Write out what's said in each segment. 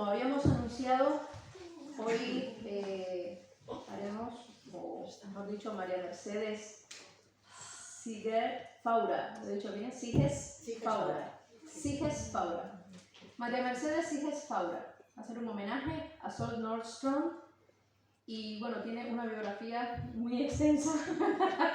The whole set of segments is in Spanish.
como habíamos anunciado, hoy haremos, o mejor dicho, María Mercedes Siger Faura. ¿Lo he dicho bien? Siges Faura. Siges Faura. María Mercedes Siges Faura. Va a ser un homenaje a Sol Nordstrom. Y bueno, tiene una biografía muy extensa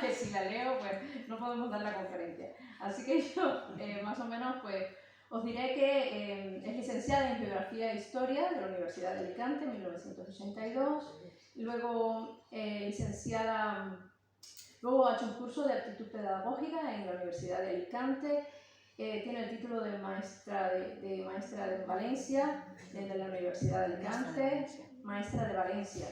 que si la leo pues no podemos dar la conferencia. Así que yo más o menos pues os diré que es licenciada en Geografía e Historia de la Universidad de Alicante en 1982. Luego luego ha hecho un curso de aptitud pedagógica en la Universidad de Alicante. Tiene el título de maestra de Valencia de la Universidad de Alicante, maestra de Valencia.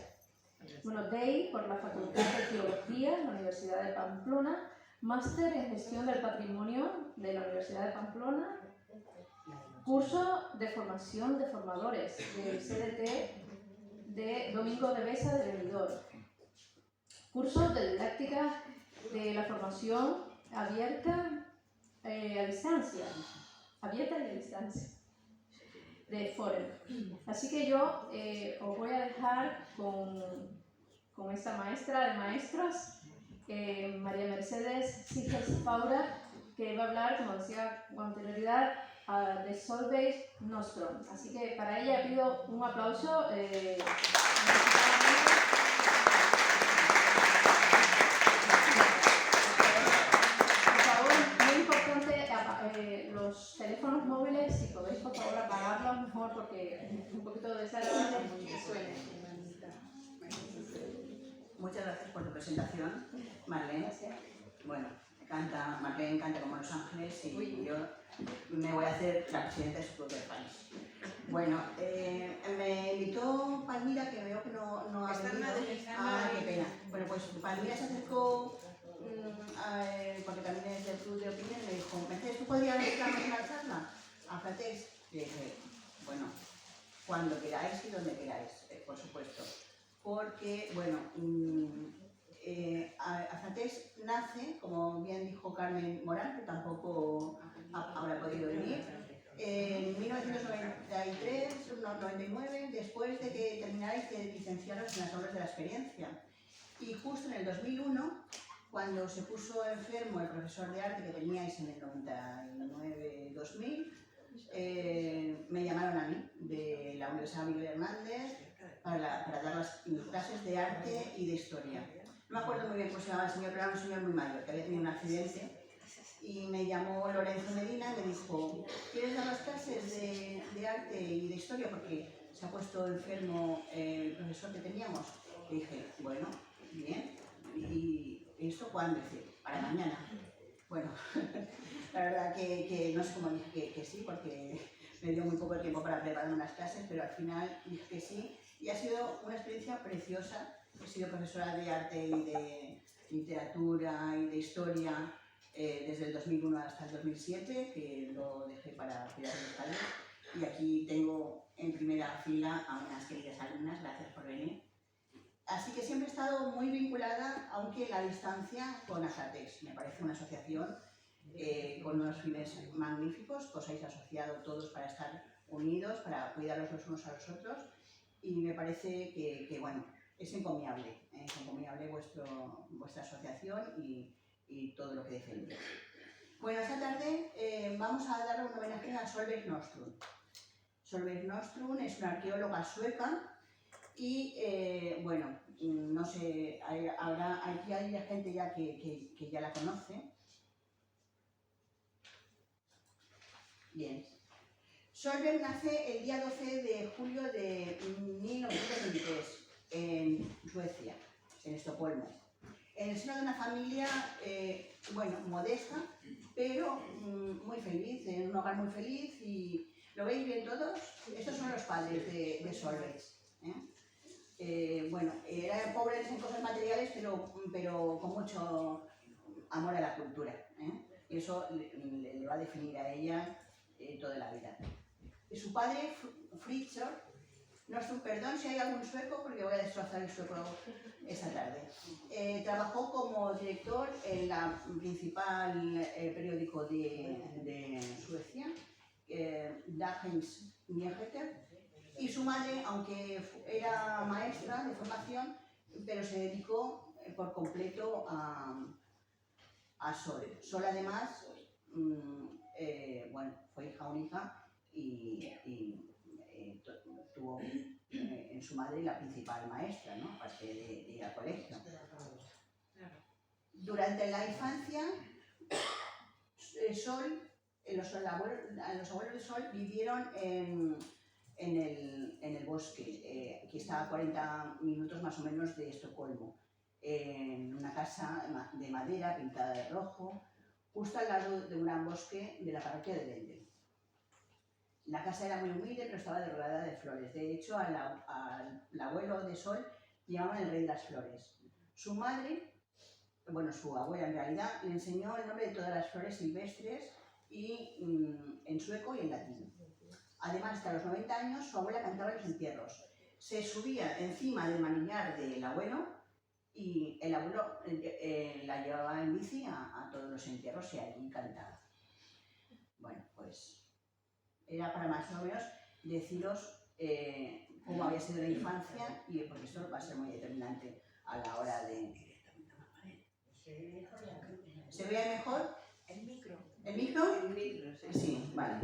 Bueno, DEI por la Facultad de Teología de la Universidad de Pamplona, máster en Gestión del Patrimonio de la Universidad de Pamplona, curso de formación de formadores del CDT de Domingo de Besa de Benidorm, curso de didáctica de la formación abierta a distancia, abierta y a distancia, de Forem. Así que yo os voy a dejar con esta maestra de maestras, María Mercedes Siges Faura, que va a hablar, como decía con anterioridad, de Solveig Nordstrom. Así que para ella pido un aplauso. Los teléfonos móviles, si podéis por favor apagarlos mejor porque un poquito de desagradable que suene. Muchas gracias por tu presentación, Marlene. Bueno, Marlene canta como Los Ángeles y yo me voy a hacer la presidenta de su propio país. Bueno, me invitó Palmira, que veo que no ha venido. Ah, qué pena. Bueno, pues Palmira se acercó porque también es del club de opinión, y me dijo, Mercedes, ¿tú podrías darnos una charla a Fratés? Y dije, bueno, cuando queráis y donde queráis, por supuesto. Porque, bueno, Fratés nace, como bien dijo Carmen Morán, que tampoco habrá podido venir, en 1993, 99, después de que termináis de licenciaros en las obras de la experiencia. Y justo en el 2001, cuando se puso enfermo el profesor de arte que teníais en el 99-2000, me llamaron a mí de la Universidad Miguel Hernández para dar las clases de arte y de historia. No me acuerdo muy bien cómo se llamaba el señor, pero era un señor muy mayor que había tenido un accidente y me llamó Lorenzo Medina y me dijo, ¿quieres dar las clases de arte y de historia? Porque se ha puesto enfermo el profesor que teníamos. Y dije, bueno, bien. ¿Y esto cuándo? Dice, para mañana. Bueno, la verdad que no sé cómo dije que sí, porque me dio muy poco tiempo para prepararme unas clases, pero al final dije que sí. Y ha sido una experiencia preciosa. He sido profesora de arte y de literatura y de historia desde el 2001 hasta el 2007, que lo dejé para cuidar de mis padres. Y aquí tengo en primera fila a unas queridas alumnas, gracias por venir. Así que siempre he estado muy vinculada, aunque a la distancia, con Asatex. Me parece una asociación con unos fines magníficos, que os habéis asociado todos para estar unidos, para cuidaros los unos a los otros. Y me parece que bueno, es encomiable vuestra asociación y todo lo que defendéis. Bueno, esta tarde vamos a dar un homenaje a Solveig Nordstrom. Solveig Nordstrom es una arqueóloga sueca y, bueno, no sé, aquí hay gente ya que ya la conoce. Bien. Solveig nace el día 12 de julio de 1923 en Suecia, en Estocolmo, en el seno de una familia, bueno, modesta, pero muy feliz, en un hogar muy feliz. Y ¿lo veis bien todos? Estos son los padres de Solveig. Bueno, eran pobres en cosas materiales, pero con mucho amor a la cultura. Y eso le va a definir a ella toda la vida. Su padre, Fritzof Nordström, perdón si hay algún sueco, porque voy a destrozar el sueco esta tarde. Trabajó como director en la principal periódico de Suecia, Dagens Nyheter, Y su madre, aunque era maestra de formación, pero se dedicó por completo a Sol. Sol además, bueno, fue hija única y tuvo en su madre la principal maestra, ¿no? Aparte de ir al colegio. Durante la infancia, Sol, los abuelos de Sol vivieron en el bosque, que está a 40 minutos más o menos de Estocolmo, en una casa de madera pintada de rojo, justo al lado de un gran bosque de la parroquia de Lende. La casa era muy humilde, pero estaba rodeada de flores. De hecho, al abuelo de Sol llamaban el rey de las flores. Su madre, bueno, su abuela en realidad, le enseñó el nombre de todas las flores silvestres y en sueco y en latín. Además, hasta los 90 años, su abuela cantaba en los entierros. Se subía encima del manillar del abuelo y el abuelo la llevaba en bici a todos los entierros y allí cantaba. Bueno, pues era para más o menos deciros cómo había sido la infancia y porque esto va a ser muy determinante a la hora de... ¿Se ve mejor? El micro. ¿El micro? El micro, sí. Sí, vale.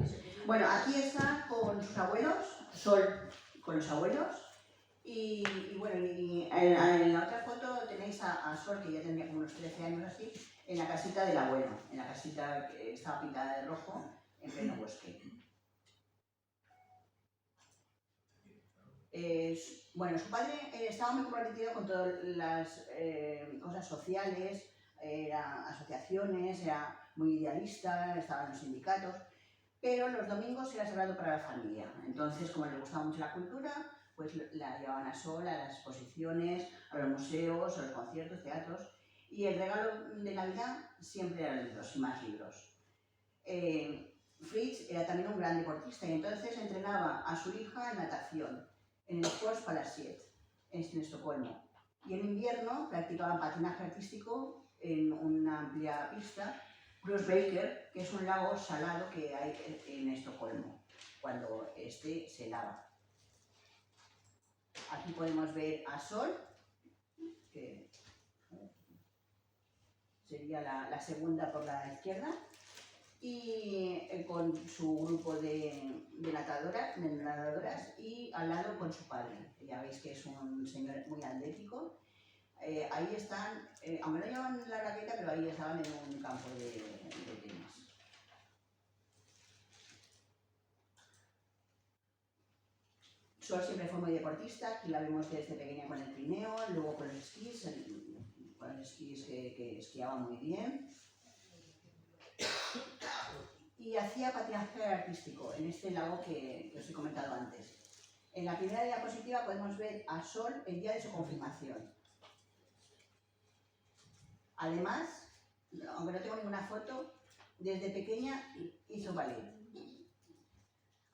Bueno, aquí está con sus abuelos, Sol con los abuelos. Y bueno, y en la otra foto tenéis a Sol, que ya tendría como unos 13 años así, en la casita del abuelo, en la casita que estaba pintada de rojo en pleno bosque. Bueno, su padre estaba muy comprometido con todas las cosas sociales, era asociaciones, era muy idealista, estaba en los sindicatos, pero los domingos era sagrado para la familia. Entonces, como le gustaba mucho la cultura, pues la llevaban a Sol a las exposiciones, a los museos, a los conciertos, teatros, y el regalo de Navidad siempre eran libros y más libros. Fritz era también un gran deportista y entonces entrenaba a su hija en natación, en el Sportspalasiet, en Estocolmo. Y en invierno practicaban patinaje artístico en una amplia pista, Grossbaker, que es un lago salado que hay en Estocolmo, cuando este se lava. Aquí podemos ver a Sol, que sería la segunda por la izquierda, y con su grupo de nadadoras y al lado con su padre. Ya veis que es un señor muy atlético. Ahí están, aunque no llevan la raqueta, pero ahí estaban en un campo de tenis. Sol siempre fue muy deportista, aquí la vemos desde pequeña con el trineo, luego con los esquís, que esquiaba muy bien. Y hacía patinaje artístico en este lago que os he comentado antes. En la primera diapositiva podemos ver a Sol el día de su confirmación. Además, aunque no tengo ninguna foto, desde pequeña hizo ballet.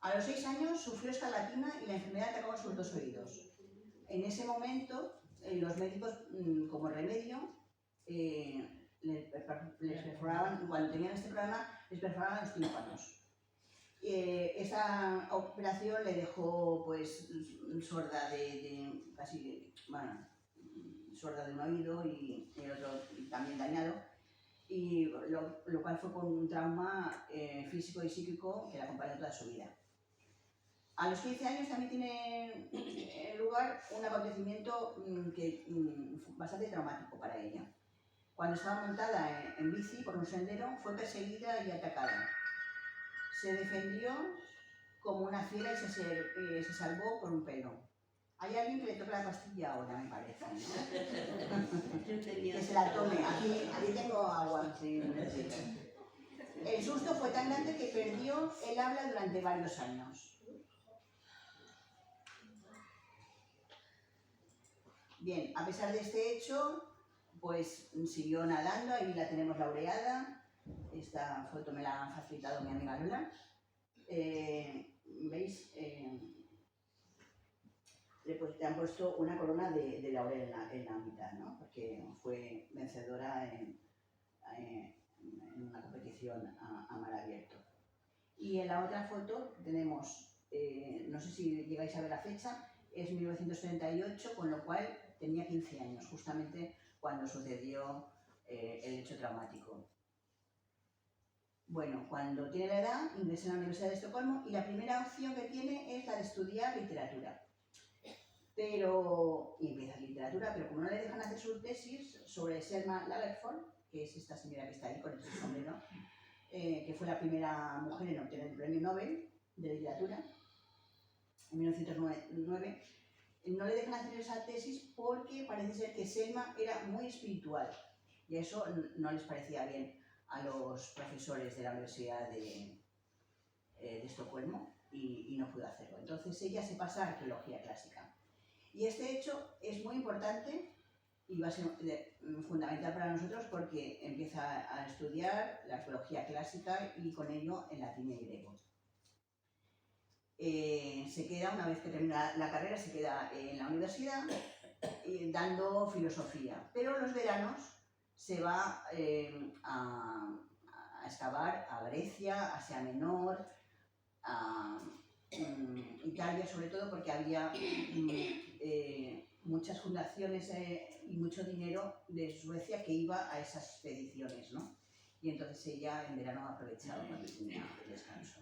A los 6 años sufrió escarlatina y la enfermedad atacó sus 2 oídos. En ese momento, los médicos, como remedio, les perforaban, cuando tenían este problema, les perforaban los tímpanos. Esa operación le dejó pues sorda sorda de un oído y el otro también dañado, y lo cual fue con un trauma físico y psíquico que la acompañó toda su vida. A los 15 años también tiene lugar un acontecimiento bastante traumático para ella. Cuando estaba montada en bici por un sendero, fue perseguida y atacada. Se defendió como una fiera y se salvó por un pelo. Hay alguien que le toca la pastilla ahora, me parece, ¿no? Que se la tome. Aquí tengo agua. Sí, el susto fue tan grande que perdió el habla durante varios años. Bien, a pesar de este hecho, pues siguió nadando, ahí la tenemos laureada. Esta foto me la ha facilitado mi amiga Lola. ¿Veis? Le han puesto una corona de laurel en la mitad, ¿no? Porque fue vencedora en una competición a mar abierto. Y en la otra foto tenemos no sé si llegáis a ver la fecha, es 1938, con lo cual tenía 15 años, justamente cuando sucedió el hecho traumático. Bueno, cuando tiene la edad, ingresa en la Universidad de Estocolmo y la primera opción que tiene es la de estudiar literatura. Y empieza literatura, pero como no le dejan hacer su tesis sobre Selma Lagerlöf, que es esta señora que está ahí con este sombrero, que fue la primera mujer en obtener el premio Nobel de literatura, en 1909, no le dejan hacer esa tesis porque parece ser que Selma era muy espiritual y eso no les parecía bien a los profesores de la Universidad de Estocolmo y no pudo hacerlo. Entonces ella se pasa a arqueología clásica. Y este hecho es muy importante y va a ser fundamental para nosotros porque empieza a estudiar la arqueología clásica y con ello en latín y griego. Se queda, una vez que termina la carrera, se queda en la universidad dando filosofía, pero los veranos se va a excavar a Grecia, Asia Menor, a Italia sobre todo, porque había muchas fundaciones y mucho dinero de Suecia que iba a esas expediciones, ¿no? Y entonces ella en verano aprovechaba cuando tenía descanso.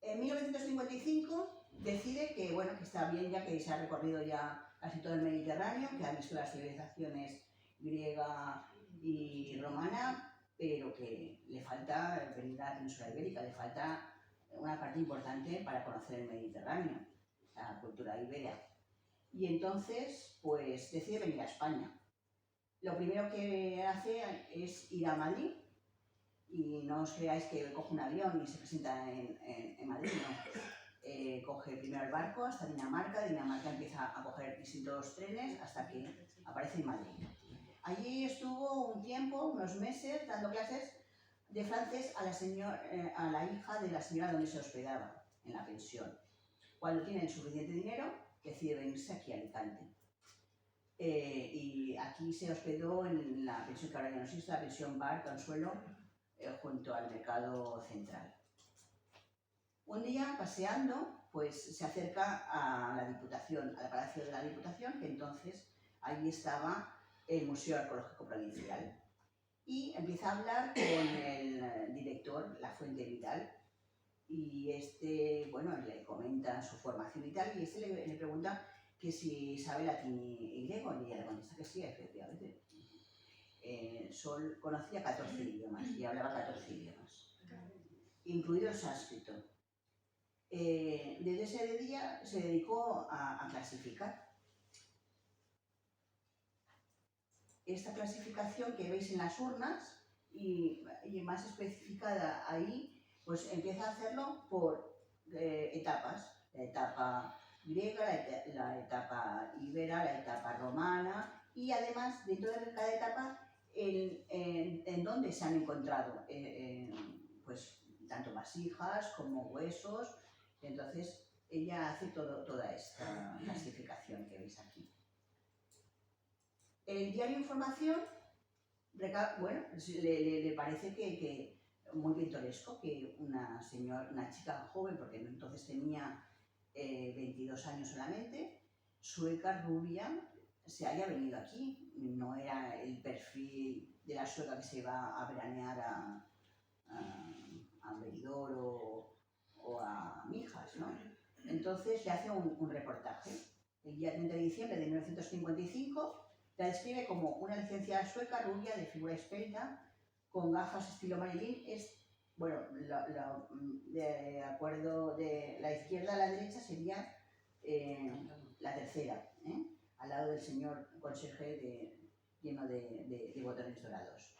En 1955 decide que, bueno, que está bien ya que se ha recorrido ya casi todo el Mediterráneo, que ha visto las civilizaciones griega y romana, pero que le falta venir a la península ibérica, le falta una parte importante para conocer el Mediterráneo, la cultura ibera. Y entonces, pues, decide venir a España. Lo primero que hace es ir a Madrid, y no os creáis que coge un avión y se presenta en Madrid, no. Coge primero el barco hasta Dinamarca, Dinamarca empieza a coger distintos trenes hasta que aparece en Madrid. Allí estuvo un tiempo, unos meses, dando clases de francés a la hija de la señora donde se hospedaba, en la pensión. Cuando tienen suficiente dinero, decide venirse aquí a Alicante. Y aquí se hospedó en la pensión que ahora ya no existe, la pensión Bar Consuelo, junto al mercado central. Un día, paseando, pues se acerca a la Diputación, al Palacio de la Diputación, que entonces allí estaba el Museo Arqueológico Provincial. Y empieza a hablar con el director, Lafuente Vidal, y bueno, le comenta su formación y tal, y le pregunta que si sabe latín y griego, y ella le contesta que sí, efectivamente. Sol conocía 14 idiomas y hablaba 14 idiomas, incluido el sánscrito. Desde ese día se dedicó a clasificar. Esta clasificación que veis en las urnas y más especificada ahí, pues empieza a hacerlo por etapas. La etapa griega, la etapa ibera, la etapa romana y además dentro de cada etapa en dónde se han encontrado pues tanto vasijas como huesos. Entonces ella hace toda esta clasificación que veis aquí. El diario Información, bueno, le parece que muy pintoresco que una chica joven, porque entonces tenía 22 años solamente, sueca, rubia, se haya venido aquí. No era el perfil de la sueca que se va a veranear a Benidorm o a Mijas, ¿no? Entonces le hace un reportaje. El día 30 de diciembre de 1955 la describe como una licenciada sueca, rubia, de figura esbelta, con gafas estilo Marilyn. Bueno, de acuerdo de la izquierda a la derecha sería la tercera, al lado del señor conserje lleno de botones dorados.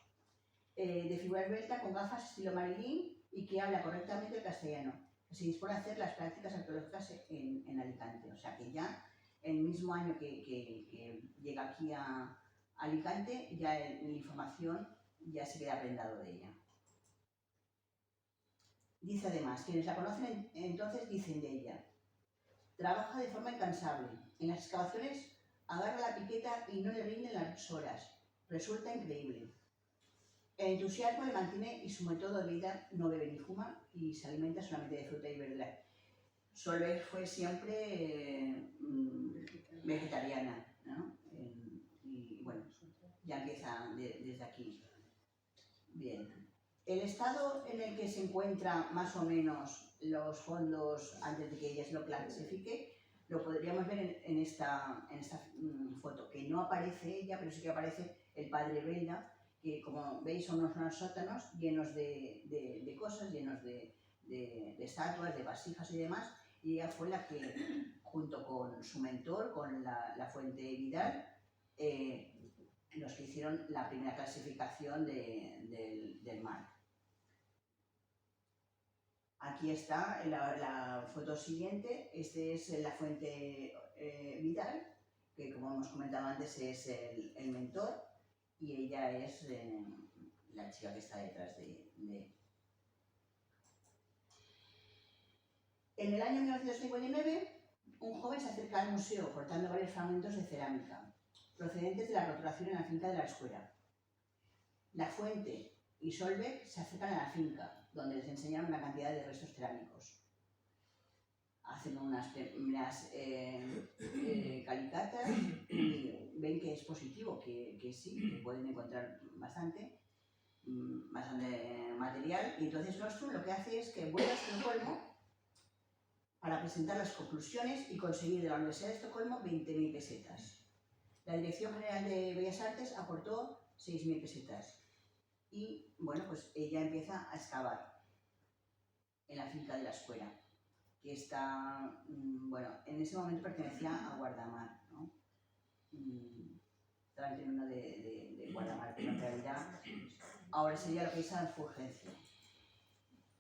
De figura esbelta, con gafas estilo Marilyn y que habla correctamente el castellano, que se dispone a hacer las prácticas arqueológicas en Alicante. O sea que ya el mismo año que llega aquí a Alicante, ya la información ya se queda prendado de ella. Dice además, quienes la conocen entonces dicen de ella: trabaja de forma incansable, en las excavaciones agarra la piqueta y no le rinden las horas, resulta increíble. El entusiasmo le mantiene y su método de vida no bebe ni fuma y se alimenta solamente de fruta y verdura. Solveig fue siempre vegetariana, ¿no? Y bueno, ya empieza desde aquí. Bien. El estado en el que se encuentran más o menos los fondos antes de que ella se lo clasifique, lo podríamos ver en esta foto, que no aparece ella, pero sí que aparece el padre Belda, que como veis son unos sótanos llenos de cosas, llenos de estatuas, de vasijas y demás, y ella fue la que, junto con su mentor, con la Fuente Vidal, los que hicieron la primera clasificación del mar. Aquí está la foto siguiente. Este es la Fuente Vidal, que como hemos comentado antes es el mentor, y ella es la chica que está detrás de él. En el año 1959, un joven se acerca al museo portando varios fragmentos de cerámica, procedentes de la roturación en la finca de la Escuela. La Fuente y Solveig se acercan a la finca, donde les enseñan una cantidad de restos cerámicos. Hacen unas primeras calicatas y ven que es positivo, que sí, que pueden encontrar bastante material, y entonces Nostrum lo que hace es que vuelve a Estocolmo para presentar las conclusiones y conseguir de la Universidad de Estocolmo 20.000 pesetas. La Dirección General de Bellas Artes aportó 6.000 pesetas. Y bueno, pues ella empieza a excavar en la finca de la Escuela, que está, bueno, en ese momento pertenecía a Guardamar, ¿no? Estaba en término de Guardamar, pero en realidad ahora sería lo que es Fulgencio,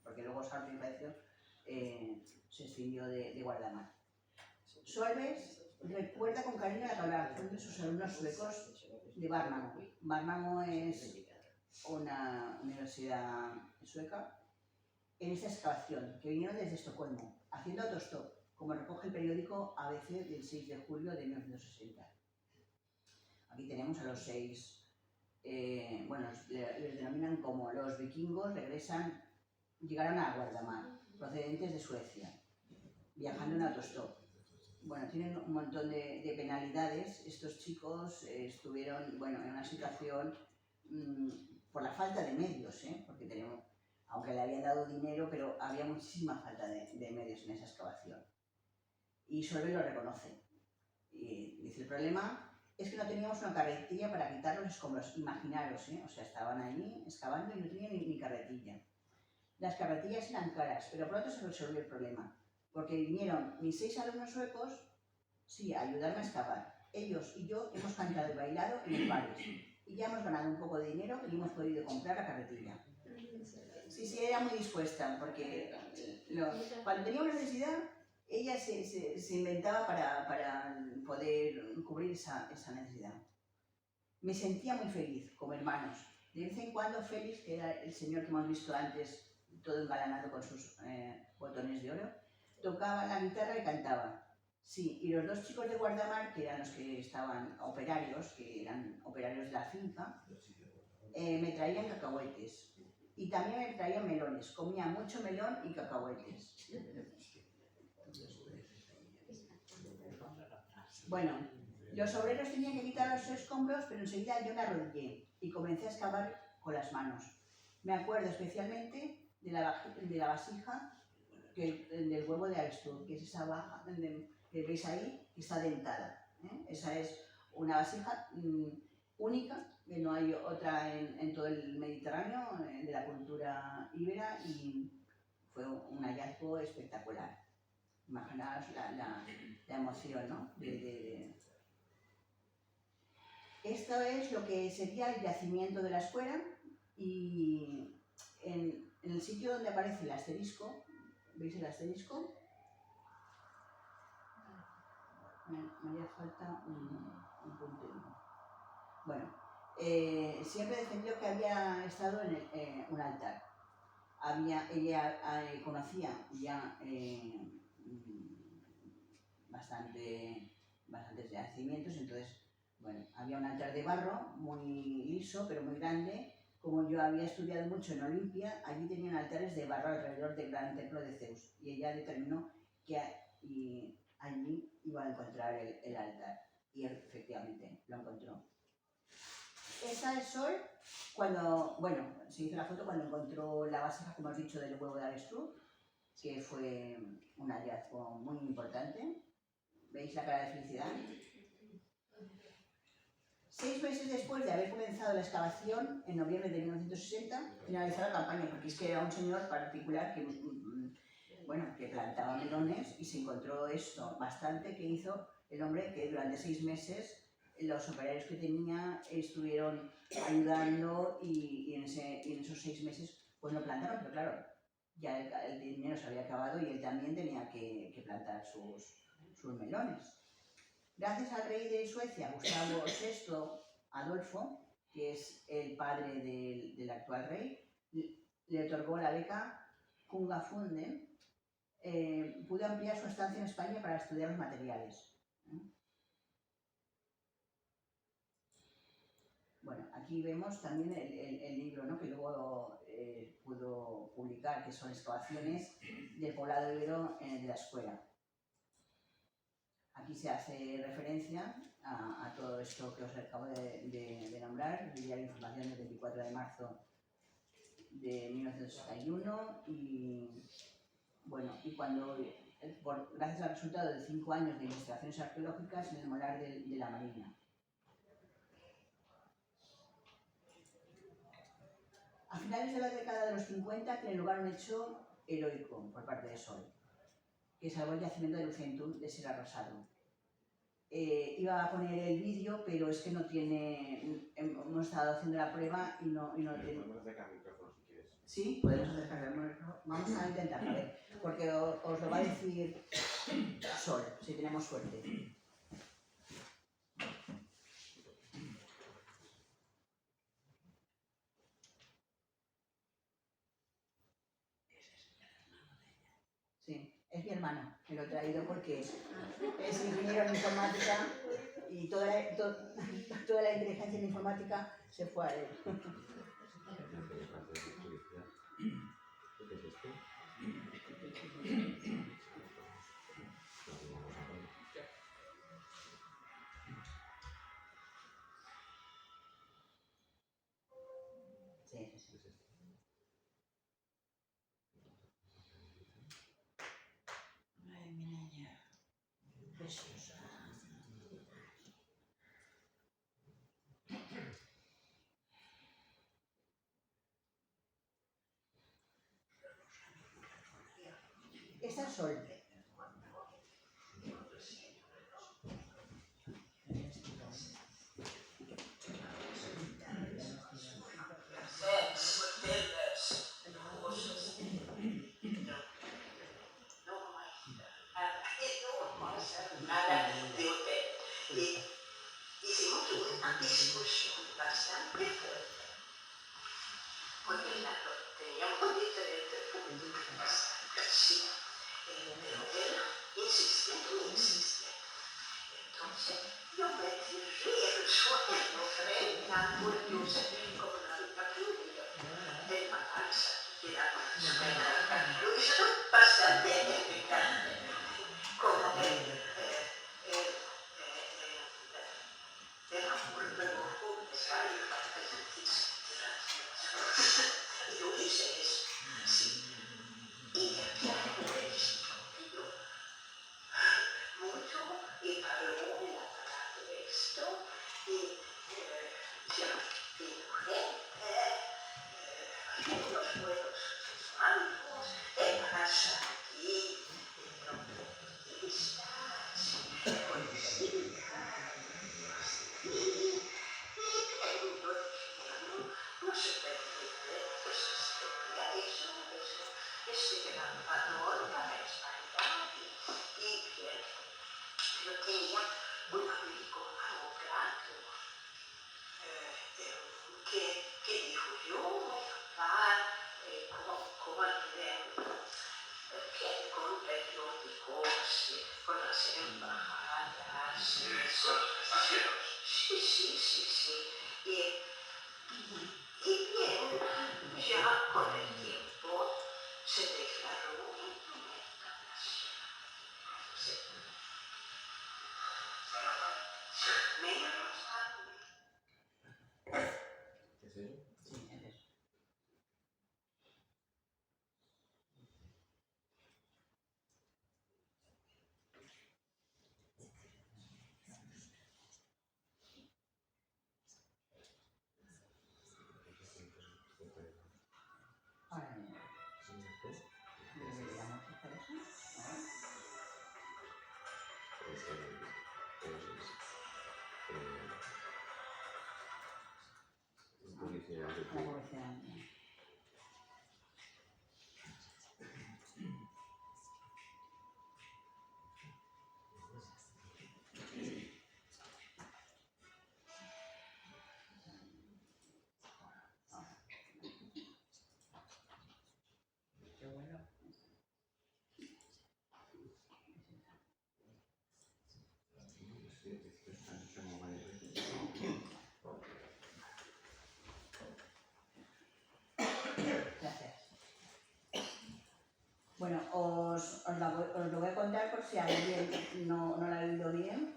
porque luego Fulgencio se extinguió de Guardamar. Solveig recuerda con cariño la colaboración de sus alumnos suecos de Värnamo. Värnamo es una universidad sueca, en esta excavación, que vinieron desde Estocolmo, haciendo autostop, como recoge el periódico ABC del 6 de julio de 1960. Aquí tenemos a los 6, bueno, les denominan como los vikingos, llegaron a Guardamar, procedentes de Suecia, viajando en autostop. Bueno, tienen un montón de penalidades. Estos chicos estuvieron, bueno, en una situación por la falta de medios, porque tenemos, aunque le habían dado dinero, pero había muchísima falta de medios en esa excavación. Y Solveig lo reconoce. Y dice, el problema es que no teníamos una carretilla para quitar los escombros. Imaginaros, o sea, estaban ahí excavando y no tenían ni carretilla. Las carretillas eran caras, pero pronto se resolvió el problema, porque vinieron mis 6 alumnos suecos, sí, a ayudarme a excavar. Ellos y yo hemos cantado y bailado en los bares, y ya hemos ganado un poco de dinero y hemos podido comprar la carretilla. Sí, era muy dispuesta, porque cuando tenía una necesidad, ella se inventaba para poder cubrir esa necesidad. Me sentía muy feliz, como hermanos. De vez en cuando Félix, que era el señor que hemos visto antes, todo engalanado con sus botones de oro, tocaba la guitarra y cantaba. Sí, y los 2 chicos de Guardamar, que eran los que estaban operarios, que eran operarios de la finca, me traían cacahuetes. Y también me traían melones. Comía mucho melón y cacahuetes. Bueno, los obreros tenían que quitar los escombros, pero enseguida yo me arrodillé y comencé a excavar con las manos. Me acuerdo especialmente de la vasija del huevo de avestruz, que es esa vaja que veis ahí, que está dentada. Esa es una vasija única, que no hay otra en todo el Mediterráneo, de la cultura íbera, y fue un hallazgo espectacular. Imaginaos la emoción, ¿no? Esto es lo que sería el yacimiento de la Escuela, y en el sitio donde aparece el asterisco, ¿veis el asterisco? Me haría falta un punto. Bueno, siempre defendió que había estado en un altar. Ella conocía ya bastantes yacimientos, entonces, bueno, había un altar de barro muy liso, pero muy grande. Como yo había estudiado mucho en Olimpia, allí tenían altares de barro alrededor del gran templo de Zeus, y ella determinó y allí iba a encontrar el altar. Y efectivamente lo encontró. Esta es Sol cuando, bueno, se hizo la foto cuando encontró la vasija, como has dicho, del huevo de avestruz, que fue un hallazgo muy importante. ¿Veis la cara de felicidad? 6 meses después de haber comenzado la excavación, en noviembre de 1960, finalizó la campaña, porque es que era un señor particular que, bueno, que plantaba melones y se encontró esto bastante que hizo el hombre que durante 6 meses los operarios que tenía estuvieron ayudando y en esos 6 meses pues lo plantaron, pero claro, ya el dinero se había acabado y él también tenía que plantar sus melones. Gracias al rey de Suecia, Gustavo VI Adolfo, que es el padre del actual rey, le otorgó la beca Kungafunden, pudo ampliar su estancia en España para estudiar los materiales. Bueno, aquí vemos también el libro, ¿no?, que luego pudo publicar, que son excavaciones del poblado ibero de la Escuela. Aquí se hace referencia a todo esto que os acabo de nombrar, el diario de información del 24 de marzo de 1961 y, bueno, y cuando, gracias al resultado de 5 años de investigaciones arqueológicas en el molar de la Marina. A finales de la década de los 50 tiene lugar un hecho heroico por parte de Sol, que salvó el yacimiento de Lucentum de ser arrasado. Iba a poner el vídeo, pero es que no tiene... Hemos estado haciendo la prueba y no tiene... Podemos acercar el micrófono si quieres. Sí, podemos acercar el micrófono. Vamos a intentarlo, a ver, porque os lo va a decir Sol, si tenemos suerte. Sí, es mi hermano, me lo he traído porque es ingeniero en informática y toda la inteligencia en informática se fue a él. Sí. Ay, mi niña, preciosa. Esta es Sol. Hicimos una discusión bastante fuerte, porque claro, teníamos diferentes puntos de vista, sí, pero él insistía y insistía. Entonces yo me tiré el suelo frente al bulldozer como no había podido. El matanza tiraba el suelo, lo hizo bastante elegante, como que era un luego necesario para y yo hice eso, sí. Y ya me discutió mucho y paró en la palabra de esto y ya dibujé los juegos sexuales, en casa aquí, listas, poesía. No se permite, pues eso, este gran valor para la hispanidad y bien, yo tenía un amigo abogado que dijo, yo voy a hablar con periódicos, con las embajadas, sí. Y bien, ya con el tiempo se declaró una tormenta nacional. publicidad de La publicidad. Qué bueno. Gracias. Bueno, os lo voy a contar por si alguien no lo ha oído bien.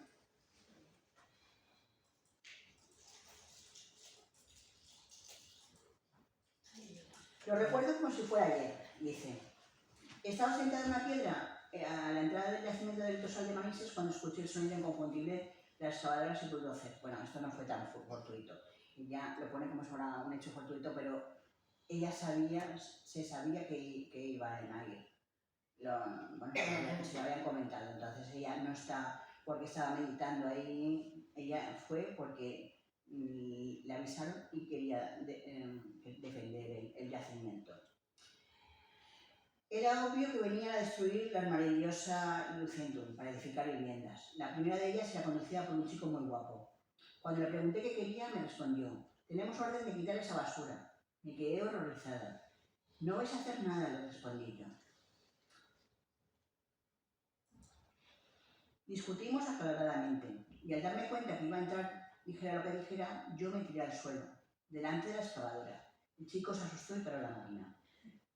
Lo recuerdo como si fuera ayer, dice. Estaba sentada en una piedra a la entrada del yacimiento del Tosal de Manises cuando escuché el sonido inconfundible de las excavadoras y bulldozers. Bueno, esto no fue tan fortuito. Ella lo pone como si fuera un hecho fortuito, pero ella se sabía que iba a ir. Bueno, se lo habían comentado, entonces ella no está porque estaba meditando ahí, ella fue porque le avisaron y quería defender el yacimiento. Era obvio que venía a destruir la maravillosa Lucentum para edificar viviendas. La primera de ellas era conducida por un chico muy guapo. Cuando le pregunté qué quería, me respondió: tenemos orden de quitar esa basura. Me quedé horrorizada. No vais a hacer nada, le respondí yo. Discutimos acaloradamente, y al darme cuenta que iba a entrar, dijera lo que dijera, yo me tiré al suelo, delante de la excavadora. El chico se asustó y paró la máquina.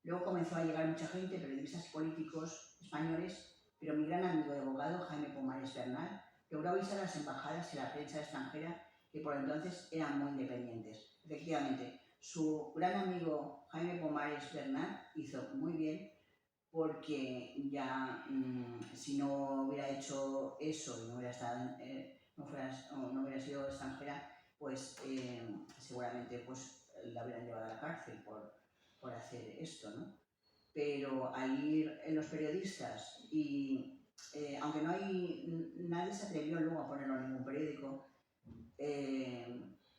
Luego comenzó a llegar mucha gente, periodistas y políticos españoles, pero mi gran amigo y abogado, Jaime Pomares Bernal, logró avisar a las embajadas y a la prensa extranjera que por entonces eran muy independientes. Efectivamente, su gran amigo Jaime Pomares Bernal hizo muy bien, porque ya si no hubiera hecho eso y no hubiera sido extranjera, pues seguramente pues, la hubieran llevado a la cárcel por hacer esto, ¿no? Pero al ir los periodistas y aunque nadie se atrevió luego a ponerlo en ningún periódico,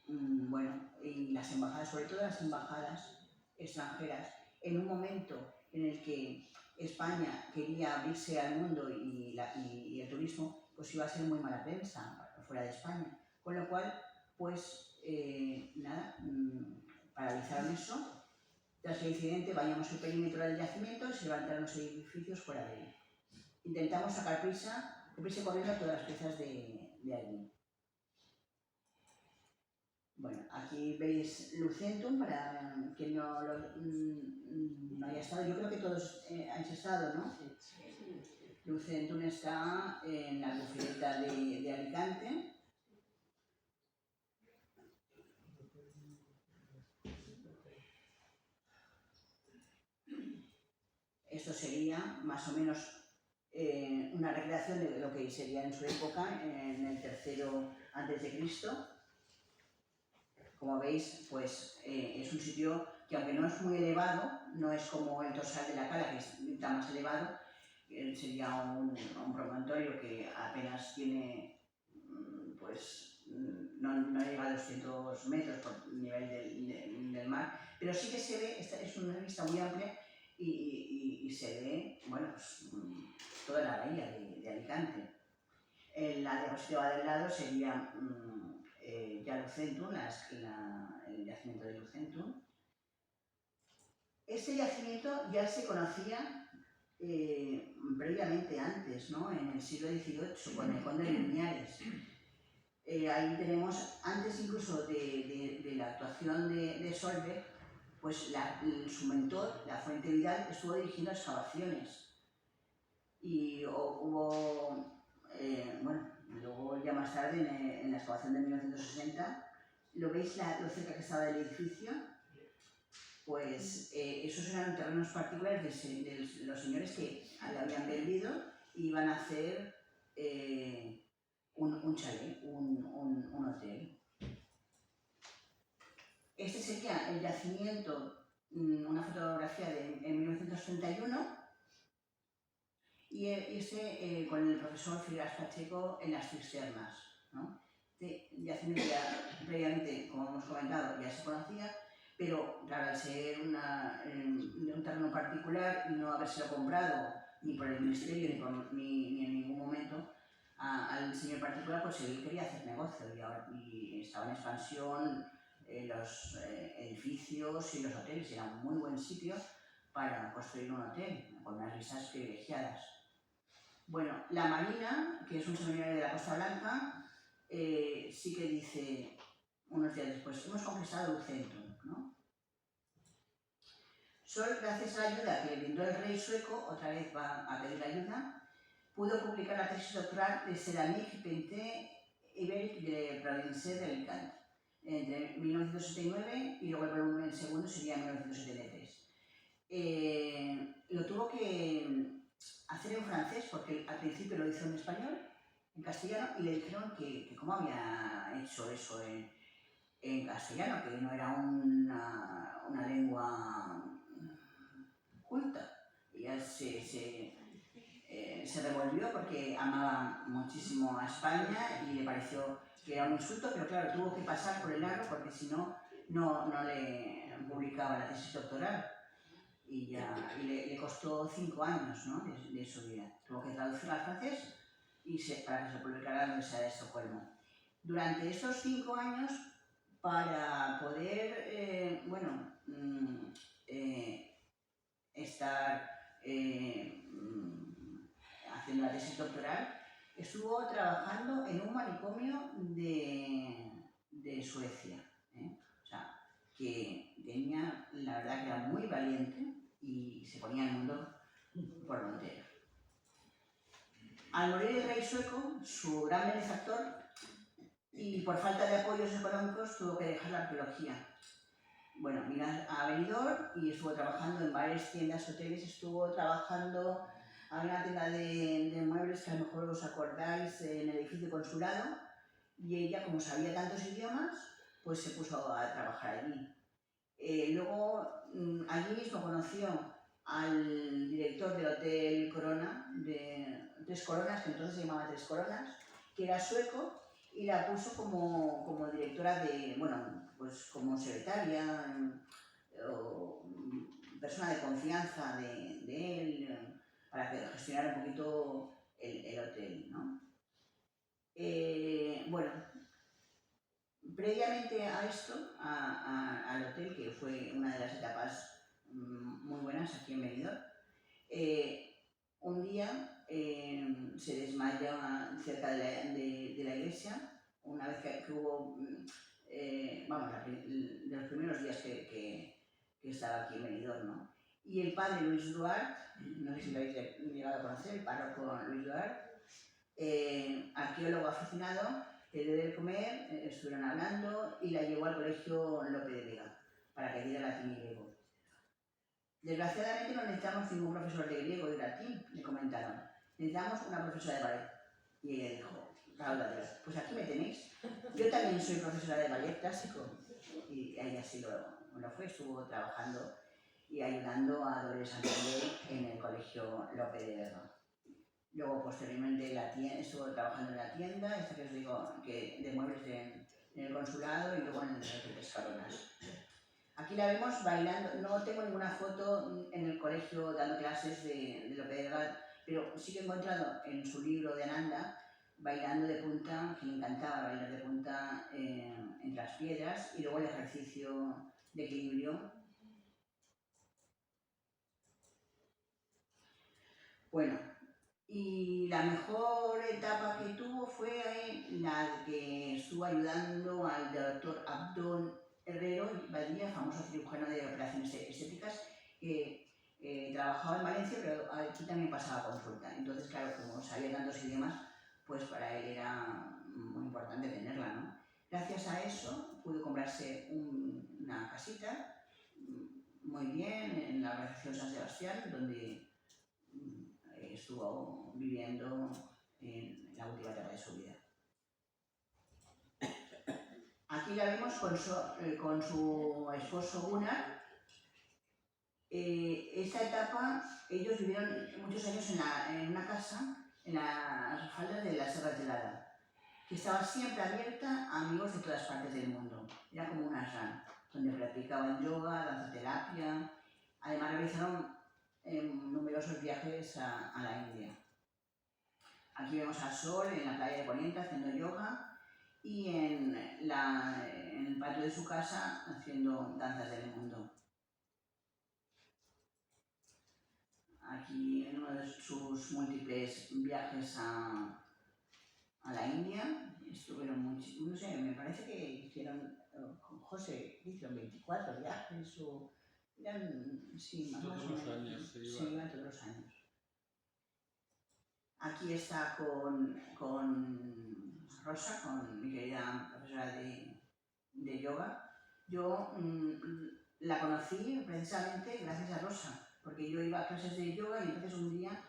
bueno, y las embajadas, sobre todo las embajadas extranjeras, en un momento en el que España quería abrirse al mundo y el turismo, pues iba a ser muy mala prensa fuera de España. Con lo cual, pues paralizaron eso. Tras el incidente, vayamos el perímetro del yacimiento y se levantaron los edificios fuera de él. Intentamos sacar prisa corriendo todas las piezas de allí. Bueno, aquí veis Lucentum, para quien no haya estado. Yo creo que todos habéis estado, ¿no? Lucentum está en la Albufera de Alicante. Esto sería más o menos una recreación de lo que sería en su época, en el III a.C. Como veis, pues es un sitio que, aunque no es muy elevado, no es como el Tosal de la Cala, que está más elevado, sería un promontorio que apenas tiene, pues no llega a 200 metros por nivel del mar, pero sí que se ve, esta es una vista muy amplia y se ve, bueno, pues toda la bahía de Alicante. La diapositiva del lado sería ya Lucentum, el yacimiento de Lucentum. Este yacimiento ya se conocía previamente antes, ¿no? En el siglo XVIII, con el conde de Miñares. Ahí tenemos, antes incluso de la actuación de Solveig, pues su mentor, la Fuente Vidal, estuvo dirigiendo excavaciones. Y hubo, bueno, luego ya más tarde, en la excavación de 1960, ¿lo veis lo cerca que estaba del edificio? Pues esos eran terrenos particulares de los señores que le habían vendido y iban a hacer un chalet, un hotel. Este sería el yacimiento, una fotografía en 1931, y ese con el profesor Figueras Pacheco en las cisternas, ¿no? Yacimiento ya previamente, como hemos comentado, ya se conocía, pero claro, al ser un terreno particular y no habérselo comprado ni por el ministerio ni en ningún momento al señor particular, pues él quería hacer negocio y estaba en expansión los edificios y los hoteles, era un muy buen sitio para construir un hotel con unas vistas privilegiadas. Bueno, la Marina, que es un seminario de la Costa Blanca, sí que dice unos días después, hemos conquistado el centro, ¿no? Sol, gracias a la ayuda que le brindó el rey sueco, otra vez va a pedir ayuda, pudo publicar la tesis doctoral de Céramique Peintée Ibérique de Province de Alicante entre 1979 y luego el volumen segundo sería 1973. Lo tuvo que hacer en francés porque al principio lo hizo en español, en castellano, y le dijeron que cómo había hecho eso en castellano, que no era una lengua culta. Y ya se revolvió porque amaba muchísimo a España y le pareció que era un insulto, pero claro, tuvo que pasar por el aro porque si no, no le publicaba la tesis doctoral. Y le costó 5 años, ¿no? de su vida. Tuvo que traducirla al francés para que se publicara en la Universidad de Estocolmo. Durante estos 5 años, para poder, estar haciendo la tesis doctoral, estuvo trabajando en un manicomio de Suecia. O sea, que tenía, la verdad que era muy valiente y se ponía el mundo por entero. Al morir el rey sueco, su gran benefactor, y por falta de apoyos económicos tuvo que dejar la arqueología. Bueno, vino a Benidorm y estuvo trabajando en varias tiendas, hoteles, estuvo trabajando, había una tienda de muebles que a lo mejor os acordáis en el edificio consulado, y ella, como sabía tantos idiomas, pues se puso a trabajar allí. Luego, allí mismo conoció al director del Hotel Corona, de Tres Coronas, que entonces se llamaba Tres Coronas, que era sueco, y la puso como directora pues como secretaria o persona de confianza de él, para que gestionara un poquito el hotel, ¿no? Previamente a esto, al hotel, que fue una de las etapas muy buenas aquí en Benidorm, un día se desmaya cerca de la iglesia, una vez que hubo, de los primeros días que estaba aquí en Benidorm, ¿no? Y el padre Luis Duarte, no sé si lo habéis llegado a conocer, el párroco Luis Duarte, arqueólogo aficionado, le dio de comer, estuvieron hablando y la llevó al colegio Lope de Vega para que diera latín y griego. Desgraciadamente no necesitamos ningún profesor de griego y de latín, le comentaron. Necesitamos una profesora de ballet. Y ella dijo, Raúl, pues aquí me tenéis. Yo también soy profesora de ballet clásico. Y ella sí lo fue, estuvo trabajando y ayudando a Dolores Santander en el colegio Lope de Vega. Luego, posteriormente, estuvo trabajando en la tienda, esta que os digo, de muebles en el consulado y luego en el de Tres Coronas. Aquí la vemos bailando, no tengo ninguna foto en el colegio dando clases de Lope de Vega, pero sí que he encontrado en su libro de Ananda bailando de punta, que le encantaba bailar de punta entre las piedras, y luego el ejercicio de equilibrio. Bueno, y la mejor etapa que tuvo fue la que estuvo ayudando al doctor Abdón Herrero Badía, famoso cirujano de operaciones estéticas, que trabajaba en Valencia, pero aquí también pasaba consulta. Entonces, claro, como sabía tantos idiomas, pues para él era muy importante tenerla, ¿no? Gracias a eso pudo comprarse una casita muy bien en la organización San Sebastián, donde estuvo viviendo en la última etapa de su vida. Aquí la vemos con su esposo Gunnar, Esta etapa, ellos vivieron muchos años en una casa en las faldas de las Serras de Lara, que estaba siempre abierta a amigos de todas partes del mundo. Era como una ashram, donde practicaban yoga, danzaterapia. Además realizaron numerosos viajes a la India. Aquí vemos al sol en la playa de Poniente haciendo yoga y en el patio de su casa haciendo danzas del mundo. Aquí en uno de sus múltiples viajes a la India, estuvieron muchos, no sé, me parece que hicieron, con José, hicieron 24 viajes o eran, sí, más o menos. Todos los años se iba. Sí, iban todos los años. Aquí está con Rosa, con mi querida profesora de yoga. Yo la conocí precisamente gracias a Rosa, porque yo iba a clases de yoga y entonces un día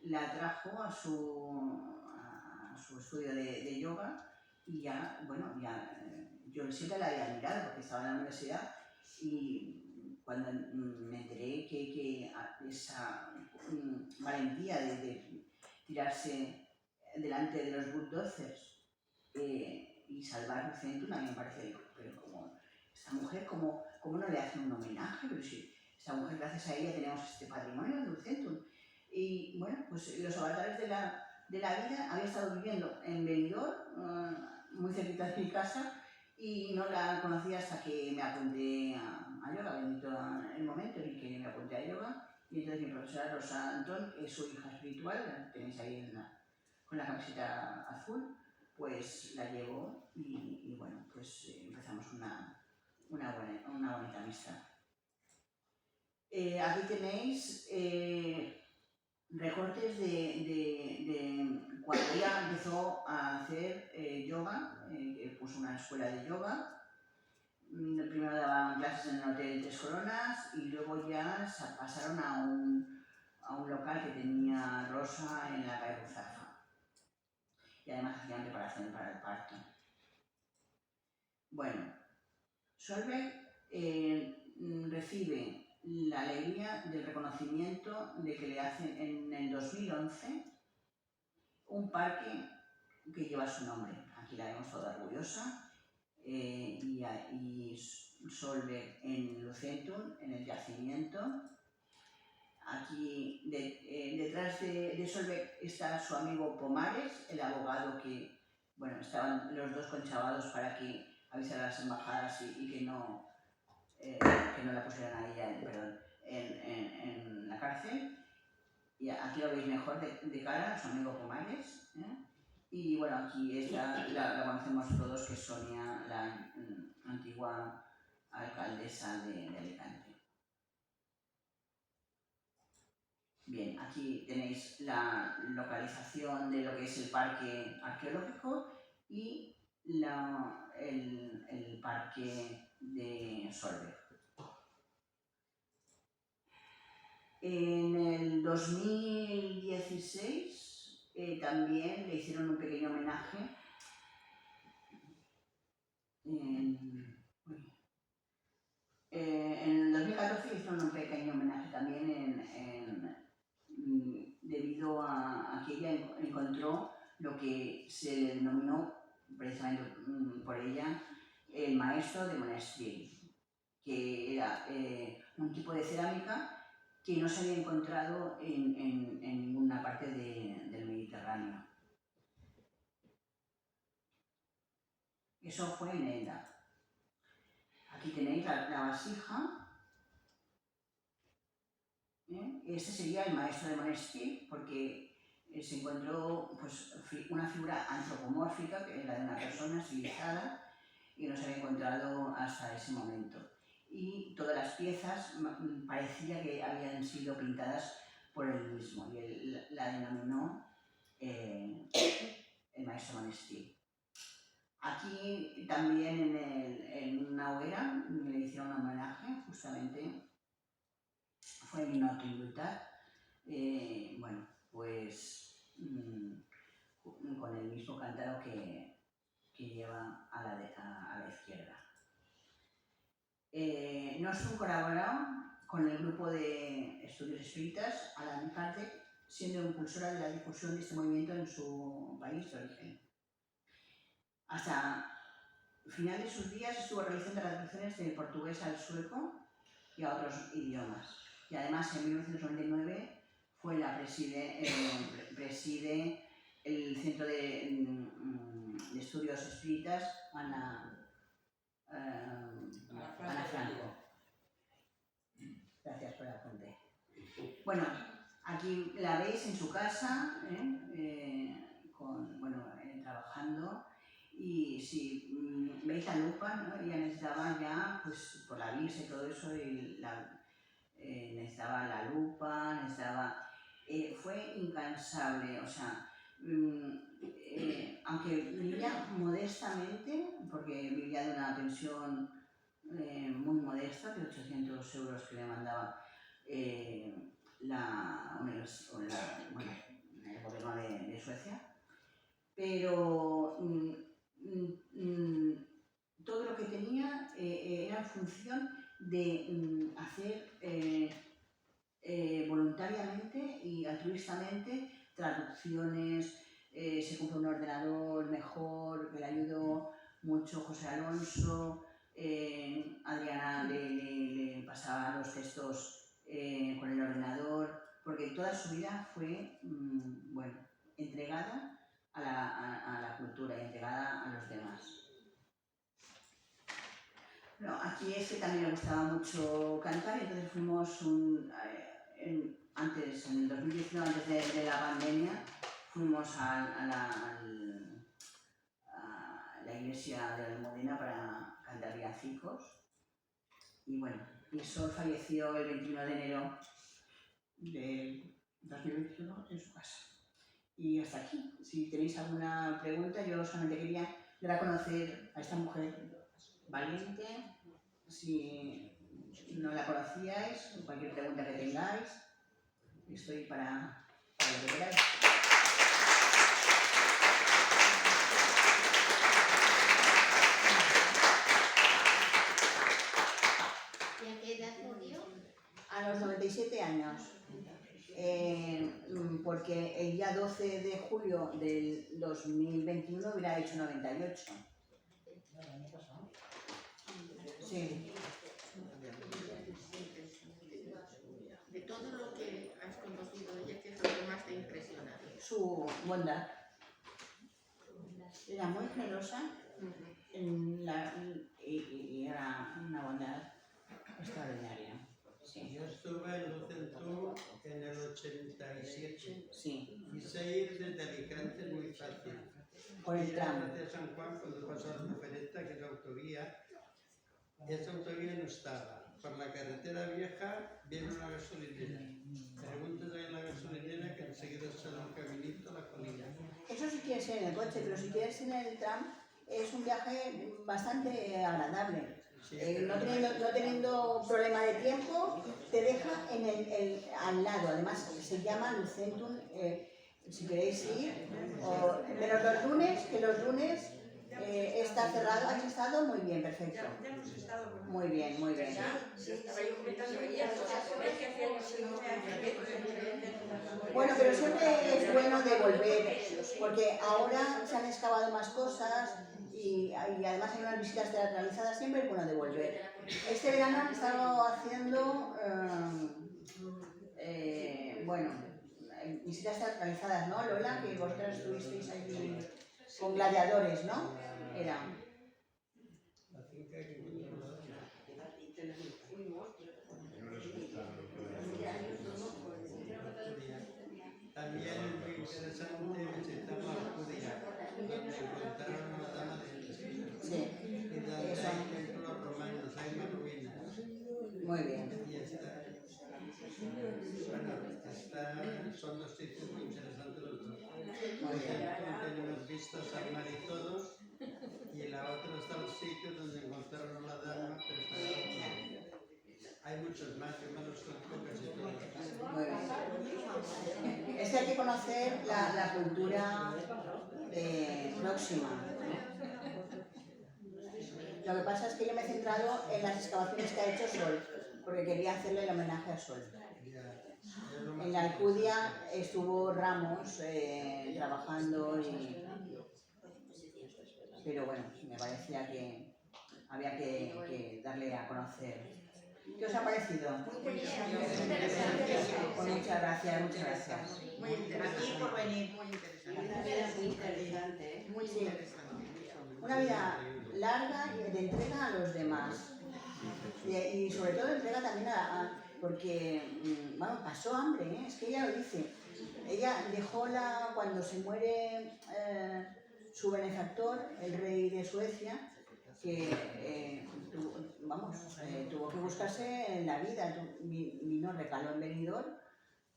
la trajo a su estudio de yoga y ya, bueno, yo siempre la había admirado porque estaba en la universidad y cuando me enteré que esa valentía de tirarse delante de los bulldozers y salvar Lucentum, a mí me parece, pero como esta mujer, ¿cómo no le hacen un homenaje? Pero si esta mujer, gracias a ella, tenemos este patrimonio de Lucentum. Y bueno, pues los avatares de la vida, había estado viviendo en Benidorm, muy cerquita de mi casa, y no la conocía hasta que me apunté a yoga, bendito el momento en que me apunté a yoga. Y entonces mi profesora Rosa Antón, que es su hija espiritual, la tenéis ahí con la camiseta azul, pues la llevo y bueno, pues empezamos una bonita amistad. Aquí tenéis recortes de cuando ella empezó a hacer yoga, puso una escuela de yoga. Primero daban clases en el Hotel Tres Coronas y luego ya se pasaron a un local que tenía Rosa en la calle Ruzafa. Y además hacían preparación para el parto. Bueno, Solveig recibe la alegría del reconocimiento de que le hacen en el 2011 un parque que lleva su nombre. Aquí la vemos toda orgullosa. Y Solveig en Lucentum, en el yacimiento. Aquí detrás de Solveig está su amigo Pomares, el abogado que, bueno, estaban los dos conchavados para que avisara a las embajadas y que no la pusieran a ella en la cárcel. Y aquí lo veis mejor de cara, su amigo Pomares. Y bueno, aquí esta la conocemos todos, que es Sonia, la antigua alcaldesa de Alicante. Bien, aquí tenéis la localización de lo que es el parque arqueológico y el parque de Solveig. En el 2016 también le hicieron un pequeño homenaje. En el 2014 le hicieron un pequeño homenaje también debido a que ella encontró lo que se le denominó precisamente por ella el maestro de Monastery, que era un tipo de cerámica que no se había encontrado en ninguna parte del Mediterráneo. Eso fue en Elda. Aquí tenéis la vasija. Este sería el maestro de Monastery, porque se encontró pues, una figura antropomórfica, que es la de una persona estilizada, y no se había encontrado hasta ese momento. Y todas las piezas parecía que habían sido pintadas por él mismo, y él la denominó el maestro Monastery. Aquí también en una hoguera le hicieron un homenaje, justamente fue en Inautilidad. Bueno, pues con el mismo cántaro que lleva a la izquierda. Nostrum colaboró con el grupo de estudios espíritas, Alan Kardec, siendo impulsora de la difusión de este movimiento en su país de origen. Hasta el final de sus días estuvo realizando traducciones del portugués al sueco y a otros idiomas. Y además en 1999 fue preside el Centro de Estudios Espíritas Ana Franco. Gracias por el apunte. Bueno, aquí la veis en su casa, trabajando. Y si veis la lupa, ¿no? Ella necesitaba ya, pues por la vista y todo eso, necesitaba la lupa, fue incansable, o sea, aunque vivía modestamente, porque vivía de una pensión muy modesta, de 800 euros que le mandaba el gobierno de Suecia, pero todo lo que tenía era en función de hacer voluntariamente y altruistamente traducciones. Se compró un ordenador mejor, que le ayudó mucho José Alonso. Adriana le pasaba los textos con el ordenador, porque toda su vida fue entregada a la cultura, entregada a los demás. Bueno, aquí también le gustaba mucho cantar, entonces fuimos en el 2019, antes de la pandemia, fuimos a la iglesia de Almudena para cantar villancicos. Y bueno, Sol falleció el 21 de enero de 2021 en su casa. Y hasta aquí. Si tenéis alguna pregunta, yo solamente quería dar a conocer a esta mujer valiente. Si no la conocíais, cualquier pregunta que tengáis, estoy para lo que queráis. ¿Y a qué edad murió? A los 97 años. Porque el día 12 de julio del 2021 hubiera hecho 98. Sí. De todo lo que has conocido de ella, ¿qué es lo que más te ha impresionado? Su bondad. Era muy generosa y era una bondad extraordinaria. Sí. Yo estuve en Lucentum en el 87. Sí. Quise ir desde Alicante, es muy fácil. Por el tramo. Desde San Juan, cuando pasas la Fereta, que es autovía, esa autovía no estaba. Por la carretera vieja viene una gasolinera. Preguntas ahí en la gasolinera que enseguida sale un caminito a la colina. Eso sí quieres ir en el coche, pero si quieres ir en el tram, es un viaje bastante agradable. Sí, No teniendo problema de tiempo, te deja al lado. Además, se llama Lucentum, si queréis ir, menos los lunes, que los lunes está cerrado. ¿Has estado? Muy bien, perfecto. Ya hemos estado con... Muy bien, muy bien. Estaba yo comentando ella, Bueno, pero siempre es bueno de volver, porque ahora se han excavado más cosas y además hay unas visitas teatralizadas, siempre es bueno de volver. Este verano han estado haciendo, visitas teatralizadas, ¿no, Lola? Que vosotras estuvisteis allí con gladiadores, ¿no? Era. También es muy interesante visitamos a Judía, donde encontraron una dama de Jesús. Sí. Y donde hay templos romanos, hay más ruinas. Muy bien. Y son dos sitios muy interesantes los dos. Muy bien. Tiene unas vistas al mar y todo, y la otra está el sitio donde encontraron a la dama, pero está en otro. Hay muchos más, yo me los conozco casi todos. Muy bien. Es que hay que conocer la cultura próxima, ¿no? Lo que pasa es que yo me he centrado en las excavaciones que ha hecho Sol. porque quería hacerle el homenaje a Sol. Ya, es lo más En la interesante. Alcudia estuvo Ramos trabajando, pero bueno, me parecía que había que darle a conocer. ¿Qué os ha parecido? Muy bien. Pues muchas gracias, muchas gracias. Muy interesante. Aquí por venir. Muy interesante. Una vida muy interesante, ¿eh? Muy Sí. interesante. Una vida larga y de entrega a los demás. Y sobre todo entrega también porque, bueno, pasó hambre, ¿eh? Es que ella lo dice. Ella dejó cuando se muere su benefactor, el rey de Suecia, que tuvo que buscarse en la vida. Vino, recaló en Benidorm,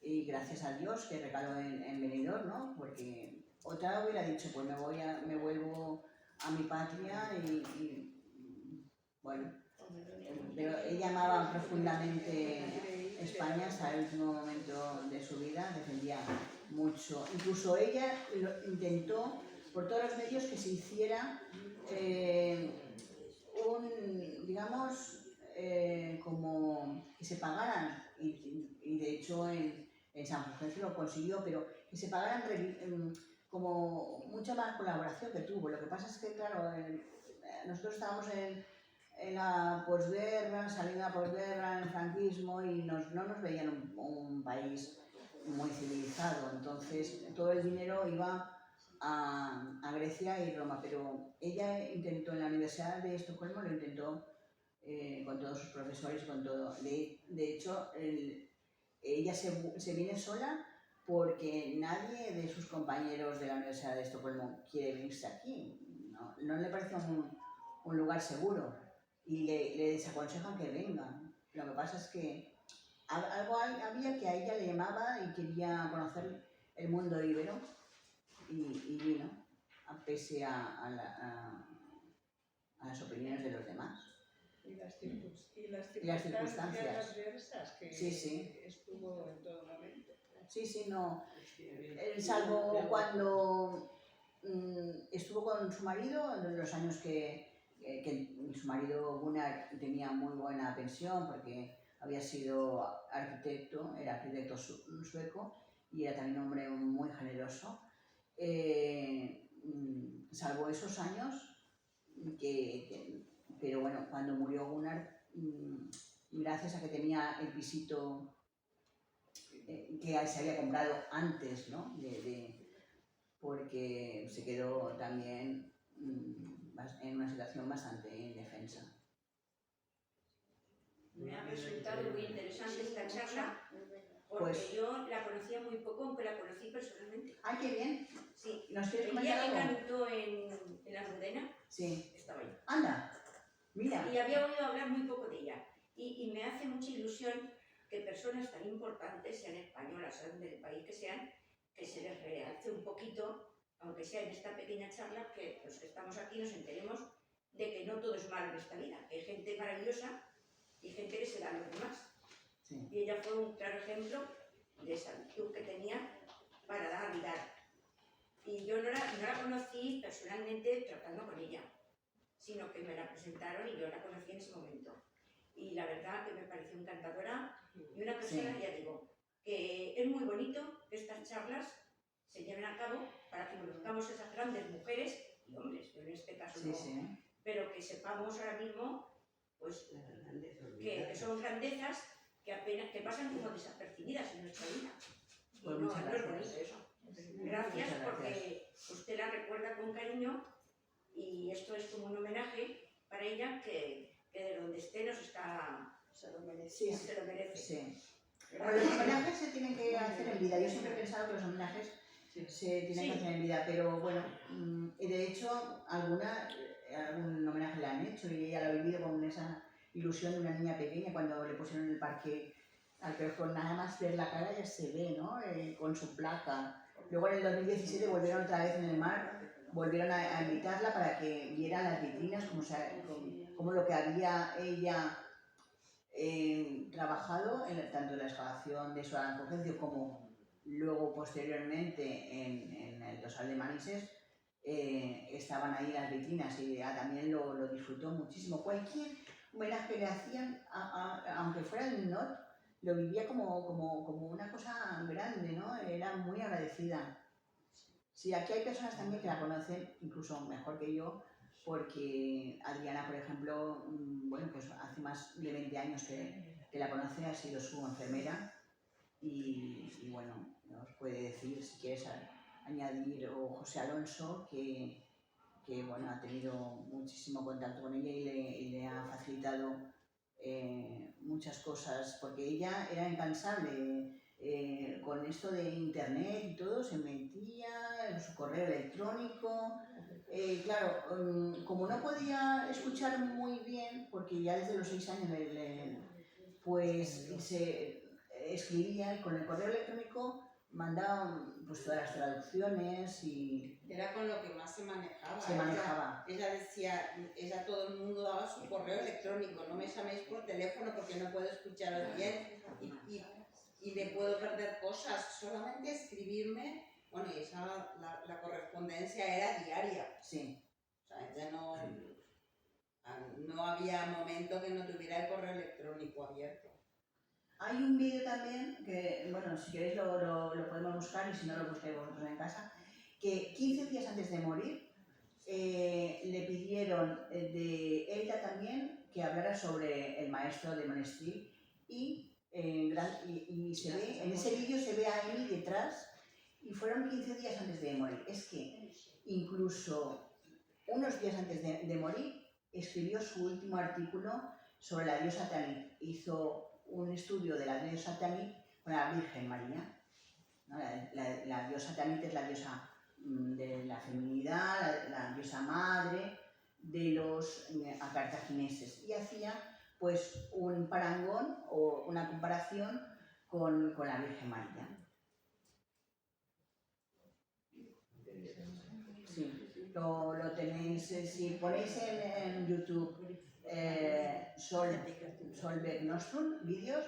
y gracias a Dios que recaló en Benidorm, ¿no? Porque otra hubiera dicho, pues me vuelvo a mi patria y bueno, pero ella amaba profundamente España hasta el último momento de su vida, defendía mucho. Incluso ella intentó por todos los medios que se hiciera como que se pagaran, y de hecho en San Fulgencio lo consiguió, pero que se pagaran como mucha más colaboración que tuvo. Lo que pasa es que, claro, nosotros estábamos en la posguerra, saliendo a la posguerra, en el franquismo, y no nos veían un país muy civilizado. Entonces todo el dinero iba a Grecia y Roma, pero ella intentó en la Universidad de Estocolmo, lo intentó con todos sus profesores, con todo. De hecho, ella se viene sola porque nadie de sus compañeros de la Universidad de Estocolmo quiere venirse aquí. No le parece un lugar seguro y le desaconsejan que venga. Lo que pasa es que algo había que a ella le llamaba y quería conocer el mundo íbero y vino, pese a las opiniones de los demás. Y las circunstancias adversas que Sí. estuvo en todo momento. Sí, no. Salvo cuando estuvo con su marido, en los años que su marido Gunnar tenía muy buena pensión porque había sido arquitecto, era arquitecto sueco y era también un hombre muy generoso. Salvo esos años, pero bueno, cuando murió Gunnar, gracias a que tenía el pisito que se había comprado antes, ¿no? Porque se quedó también en una situación bastante indefensa. Me ha resultado muy interesante esta charla, porque Pues- yo la conocía muy poco, aunque la conocí personalmente. ¡Ay, qué bien! Sí. ¿Nos quieres El comentar día que algo? cantó en la Almudena, Sí. estaba yo. ¡Anda! Mira. Y había oído hablar muy poco de ella. Y me hace mucha ilusión que personas tan importantes, sean españolas, sean del país que sean, que se les realce un poquito, aunque sea en esta pequeña charla, que los que estamos aquí nos enteremos de que no todo es malo en esta vida, que hay gente maravillosa y gente que se da a los demás. Sí. Y ella fue un claro ejemplo de esa actitud que tenía para dar y dar. Y yo no la conocí personalmente tratando con ella, sino que me la presentaron y yo la conocí en ese momento. Y la verdad que me pareció encantadora y una persona, Sí. ya digo, que es muy bonito que estas charlas se lleven a cabo para que conozcamos esas grandes mujeres y hombres, pero en este caso Sí, no, sí. pero que sepamos ahora mismo pues, que son grandezas que pasan como desapercibidas en nuestra vida. Y Pues no muchas es gracias. bonito eso. Gracias Muchas porque usted la recuerda con cariño y esto es como un homenaje para ella que de donde esté nos está... Se lo merecía. Sí, se lo merece. Sí. Bueno, los homenajes se tienen que hacer en vida. Yo siempre he pensado que los homenajes se tienen que hacer en vida, pero bueno, de hecho, algún homenaje le han hecho y ella lo ha vivido con esa ilusión de una niña pequeña cuando le pusieron en el parque al perro, nada más ver la cara ya se ve, ¿no? Con su placa. Luego en el 2017 volvieron otra vez en el mar, volvieron a invitarla para que viera las vitrinas, como lo que había ella trabajado tanto en la excavación de San Fulgencio como luego posteriormente en el Tosal de Manises. Estaban ahí las vitrinas y ella también lo disfrutó muchísimo. homenaje le hacían, aunque fuera el NOT, lo vivía como una cosa grande, ¿no? Era muy agradecida. Sí, aquí hay personas también que la conocen incluso mejor que yo, porque Adriana, por ejemplo, bueno, pues hace más de 20 años que la conoce, ha sido su enfermera y bueno, os puede decir, si quieres añadir, o José Alonso, que bueno, ha tenido muchísimo contacto con ella y le ha facilitado muchas cosas, porque ella era incansable. Con esto de internet y todo, se metía en su correo electrónico. Claro, como no podía escuchar muy bien, porque ya desde los 6 años pues se escribía y con el correo electrónico mandaban pues todas las traducciones y Era con lo que más se manejaba. se manejaba. Ella decía, todo el mundo daba su correo electrónico, no me llaméis por teléfono porque no puedo escucharos bien y me puedo perder cosas, solamente escribirme. Bueno, y esa, la correspondencia era diaria. Sí. O sea, ya no había momento que no tuviera el correo electrónico abierto. Hay un vídeo también, que, bueno, si queréis lo podemos buscar y si no lo buscáis vosotros en casa, que 15 días antes de morir le pidieron de Elda también que hablara sobre el maestro de Monestir y se ve, en ese vídeo se ve a Emi detrás y fueron 15 días antes de morir. Es que incluso unos días antes de morir escribió su último artículo sobre la diosa Tanit. Hizo un estudio de la diosa Tanit con la Virgen María, ¿no? La diosa Tanit es la diosa de la feminidad, la diosa madre de los cartagineses, y hacía pues un parangón o una comparación con la Virgen María. Sí, lo tenéis, si ponéis en YouTube Solveig Nostrum, vídeos,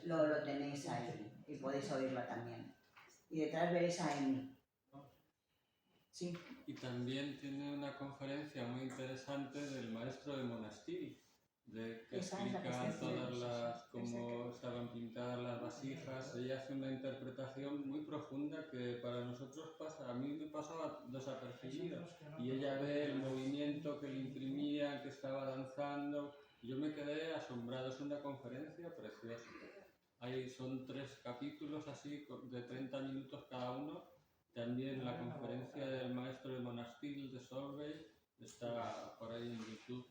lo tenéis ahí y podéis oírlo también. Y detrás veréis a Emi. Sí. Y también tiene una conferencia muy interesante del maestro de Monestir, que explica todas cómo estaban pintadas las vasijas. Ella hace una interpretación muy profunda que para nosotros a mí me pasaba desapercibido. Y ella ve el movimiento que le imprimía, que estaba danzando. Yo me quedé asombrado, es una conferencia preciosa. Son 3 capítulos así, de 30 minutos cada uno. También la conferencia del maestro de Monestir de Solveig está por ahí en YouTube.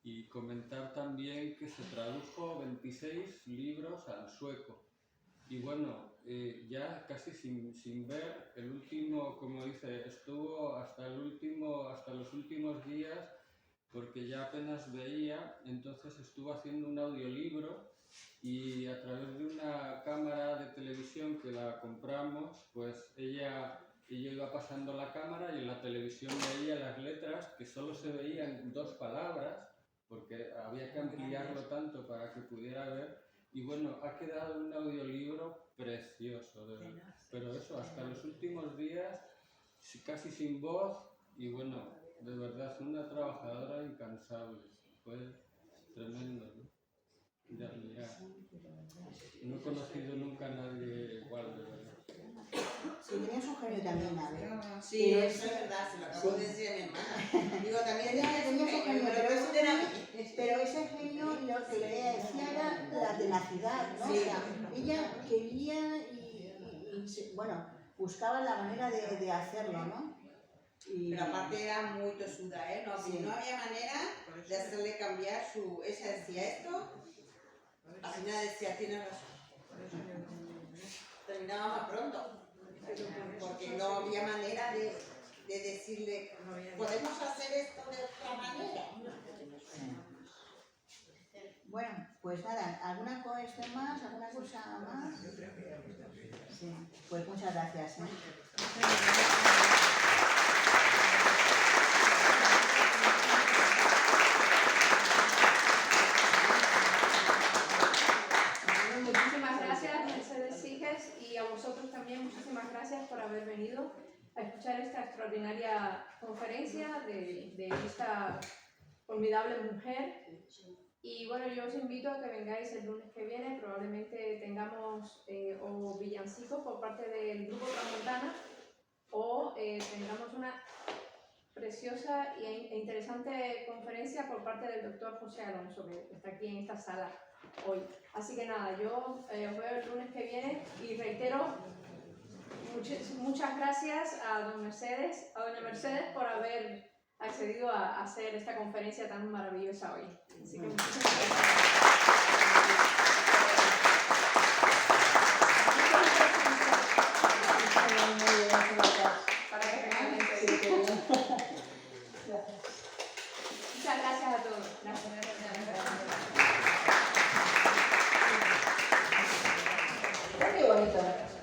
Y comentar también que se tradujo 26 libros al sueco. Y bueno, ya casi sin ver, el último, como dice, estuvo hasta los últimos días, porque ya apenas veía, entonces estuvo haciendo un audiolibro y a través de una cámara de televisión que la compramos, pues ella iba pasando la cámara y en la televisión veía las letras que solo se veían 2 palabras, porque había que ampliarlo tanto para que pudiera ver. Y bueno, ha quedado un audiolibro precioso, pero eso, hasta los últimos días, casi sin voz, y bueno, de verdad, una trabajadora incansable. Fue tremendo, ¿no? De admirar. No he conocido nunca a nadie igual, de verdad. Sí, tenías un genio también, a ver. Sí, eso es verdad, se lo acabo de decir a mi hermana. Digo, también Tenías un genio, pero ese genio lo que le decía era la tenacidad, ¿no? Sí. O sea, ella quería y bueno, buscaba la manera de hacerlo, ¿no? Pero aparte era muy tosuda, ¿eh? No, Sí. no había manera de hacerle cambiar ella decía esto, al final decía, tienes razón. Terminaba más pronto, porque no había manera de decirle, podemos hacer esto de otra manera. Bueno, pues nada, ¿alguna cosa más? ¿Alguna cosa más? Sí, pues muchas gracias, ¿eh? Muchísimas gracias, Mercedes Siges, y a vosotros también muchísimas gracias por haber venido a escuchar esta extraordinaria conferencia de esta formidable mujer. Y bueno, yo os invito a que vengáis el lunes que viene. Probablemente tengamos o villancicos por parte del Grupo Tramontana o tengamos una preciosa e interesante conferencia por parte del doctor José Alonso, que está aquí en esta sala hoy. Así que nada, yo os veo el lunes que viene y reitero muchas gracias a doña Mercedes por haber accedido a hacer esta conferencia tan maravillosa hoy. Así que muchas Muchas gracias a todos. Qué bonito.